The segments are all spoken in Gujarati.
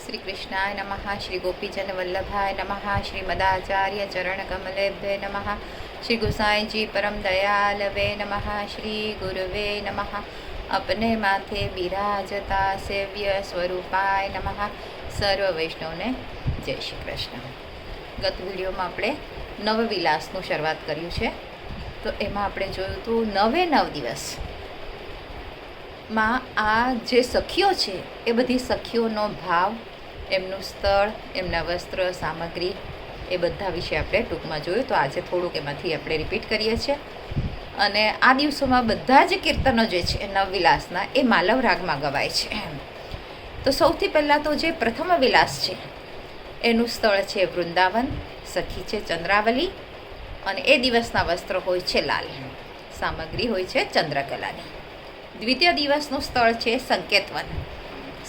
श्री कृष्णाय नमः। श्री गोपीजन वल्लभाय नमः। श्री मदाचार्य चरण कमलेभ्ये नमः। श्री गोसाई जी परम दयालवे नमः। श्री गुरुवे नमः। अपने माथे बिराजता सेव्य स्वरूपाय नमः। सर्व वैष्णवने जय श्री कृष्ण। गत विडियो में આપણે નવવિલાસનું શરૂઆત કર્યું છે, તો એમાં આપણે જોયું હતું 9 દિવસ માં આ જે સખીઓ છે એ બધી સખીઓનો ભાવ, એમનું સ્થળ, એમના વસ્ત્ર, સામગ્રી એ બધા વિશે આપણે ટૂંકમાં જોયું. તો આજે થોડુંક એમાંથી આપણે રિપીટ કરીએ છીએ. અને આ દિવસોમાં બધા જ કીર્તનો જે છે નવવિલાસના એ માલવ રાગમાં ગવાય છે. તો સૌથી પહેલાં તો જે પ્રથમ વિલાસ છે એનું સ્થળ છે વૃંદાવન, સખી છે ચંદ્રાવલી, અને એ દિવસના વસ્ત્ર હોય છે લાલ, સામગ્રી હોય છે ચંદ્રકલાની. દ્વિતીય દિવસનું સ્થળ છે સંકેતવન,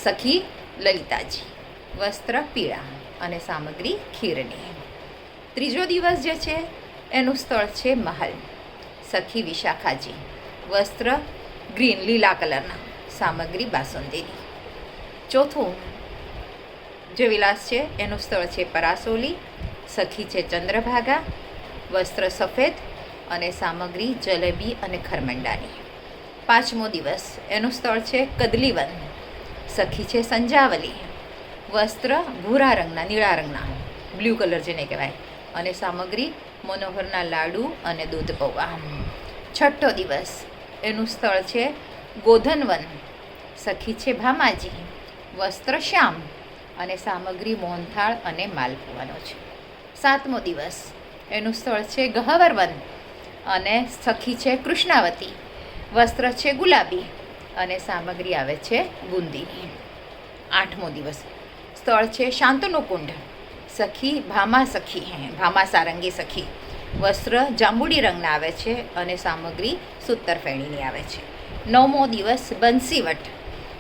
સખી લલિતાજી, વસ્ત્ર પીળા અને સામગ્રી ખીરની. ત્રીજો દિવસ જે છે એનું સ્થળ છે મહલ, સખી વિશાખાજી, વસ્ત્ર ગ્રીન લીલા કલરના, સામગ્રી બાસુંદીની. ચોથું જે વિલાસ છે એનું સ્થળ છે પરાસોલી, સખી છે ચંદ્રભાગા, વસ્ત્ર સફેદ અને સામગ્રી જલેબી અને ખરમંડાની. પાંચમો દિવસ એનું સ્થળ છે કદલીવન, સખી છે સંજાવલી, વસ્ત્ર ભૂરા રંગના, નીળા રંગના, બ્લુ કલર જેને કહેવાય, અને સામગ્રી મનોહરના લાડુ અને દૂધ પૌવા. છઠ્ઠો દિવસ એનું સ્થળ છે ગોધનવન, સખી છે ભામાજી, વસ્ત્ર શ્યામ અને સામગ્રી મોહનથાળ અને માલપુવાનો છે. સાતમો દિવસ એનું સ્થળ છે ગહવરવન અને સખી છે કૃષ્ણાવતી, વસ્ત્ર છે ગુલાબી અને સામગ્રી આવે છે બુંદીની. આઠમો દિવસ સ્થળ છે શાંતનુકુંડ, સખી ભામા સારંગી સખી, વસ્ત્ર જાંબુડી રંગના આવે છે અને સામગ્રી સૂતર ફેણીની આવે છે. નવમો દિવસ બંસીવટ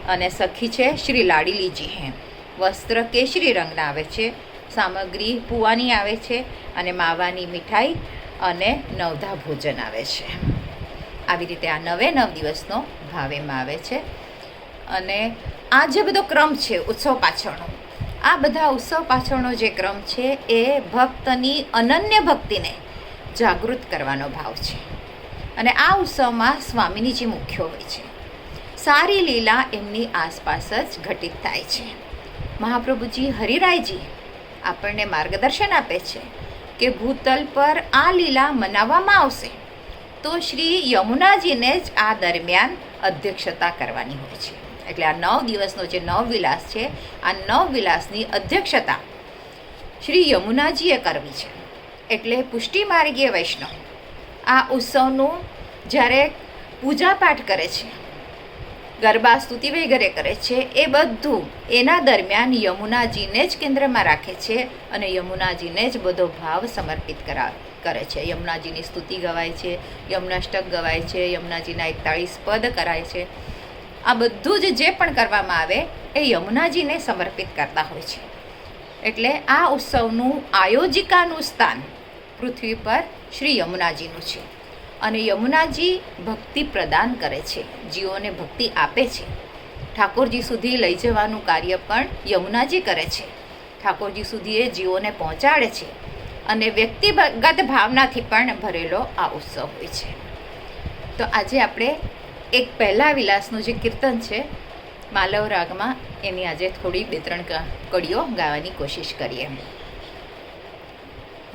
અને સખી છે શ્રી લાડીલીજી, વસ્ત્ર કેસરી રંગના આવે છે, સામગ્રી પુવાની આવે છે અને માવાની મીઠાઈ અને નવધા ભોજન આવે છે. આવી રીતે આ 9 દિવસનો ભાવ એમાં આવે છે. અને આ જે બધો ક્રમ છે ઉત્સવ પાછળનો, આ બધા ઉત્સવ પાછળનો જે ક્રમ છે એ ભક્તની અનન્ય ભક્તિને જાગૃત કરવાનો ભાવ છે. અને આ ઉત્સવમાં સ્વામિનીજી મુખ્ય હોય છે. સારી લીલા એમની આસપાસ જ ઘટિત થાય છે. મહાપ્રભુજી હરિરાયજી આપણને માર્ગદર્શન આપે છે કે ભૂતલ પર આ લીલા મનાવવામાં આવશે તો શ્રી યમુનાજીને જ આ દરમિયાન અધ્યક્ષતા કરવાની હોય છે. એટલે આ 9 દિવસનો જે નવવિલાસ છે, આ નવવિલાસની અધ્યક્ષતા શ્રી યમુનાજીએ કરવી છે. એટલે પુષ્ટિ માર્ગીય વૈષ્ણવ આ ઉત્સવનું જ્યારે પૂજાપાઠ કરે છે, ગરબા સ્તુતિ વગેરે કરે છે, એ બધું એના દરમિયાન યમુનાજીને જ કેન્દ્રમાં રાખે છે અને યમુનાજીને જ બધો ભાવ સમર્પિત કરે છે. યમુનાજીની સ્તુતિ ગવાય છે, યમુનાષ્ટક ગવાય છે, યમુનાજીના 41 પદ કરાય છે. આ બધું જ જે પણ કરવામાં આવે એ યમુનાજીને સમર્પિત કરતા હોય છે. એટલે આ ઉત્સવનું આયોજિકાનું સ્થાન પૃથ્વી પર શ્રી યમુનાજીનું છે. અને યમુનાજી ભક્તિ પ્રદાન કરે છે, જીવોને ભક્તિ આપે છે. ઠાકોરજી સુધી લઈ જવાનું કાર્ય પણ યમુનાજી કરે છે. ઠાકોરજી સુધી એ જીવોને પહોંચાડે છે. અને વ્યક્તિગત ભાવનાથી પણ ભરેલો આ ઉત્સવ હોય છે. તો આજે આપણે એક પહેલા વિલાસનું જે કીર્તન છે માલવ રાગમાં, એની આજે થોડી 2-3 કડીઓ ગાવાની કોશિશ કરીએ.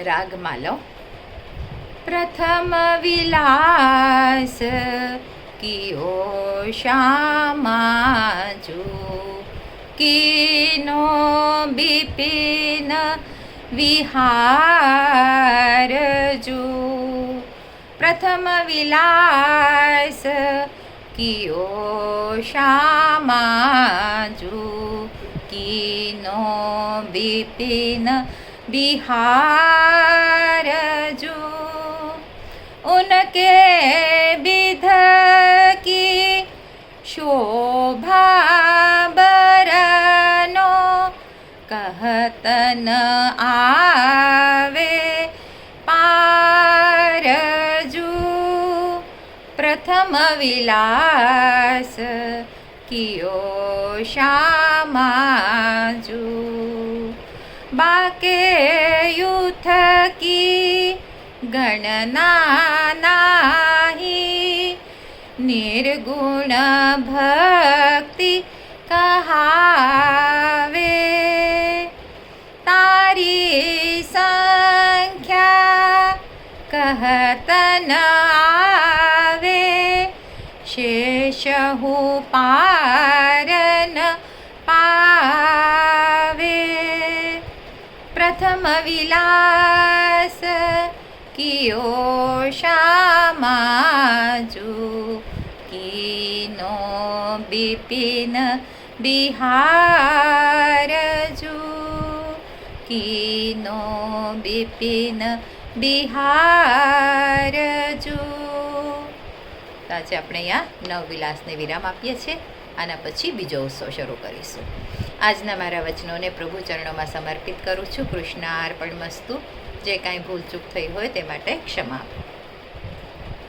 રાગ માલવ. પ્રથમ વિલાસ કિયો શ્યામાજુ, કિનો બિપિન વિહારજુ. પ્રથમ વિલાસ કિયો શ્યામાજુ, કિનો બિપિન વિહારજુ. उनके विध की शोभा बरनो, कहत न आवे पारजू. प्रथम विलास कियो श्यामाजू, बाके यूथ की गणना नाही, निर्गुण भक्ति कहावे। तारी संख्या कहत न आवे, शेष हूँ पार न पावे। प्रथम विलास कियो श्यामाजू, कीनो बिपिन बिहारजू, कीनो बिपिन બિહારજુ. તો આજે આપણે અહીંયા નવવિલાસને વિરામ આપીએ છીએ. આના પછી બીજો ઉત્સવ શરૂ કરીશું. આજના મારા વચનોને પ્રભુ ચરણોમાં સમર્પિત કરું છું. કૃષ્ણાર્પણમસ્તુ. જે કાંઈ ભૂલચૂક થઈ હોય તે માટે ક્ષમા આપો.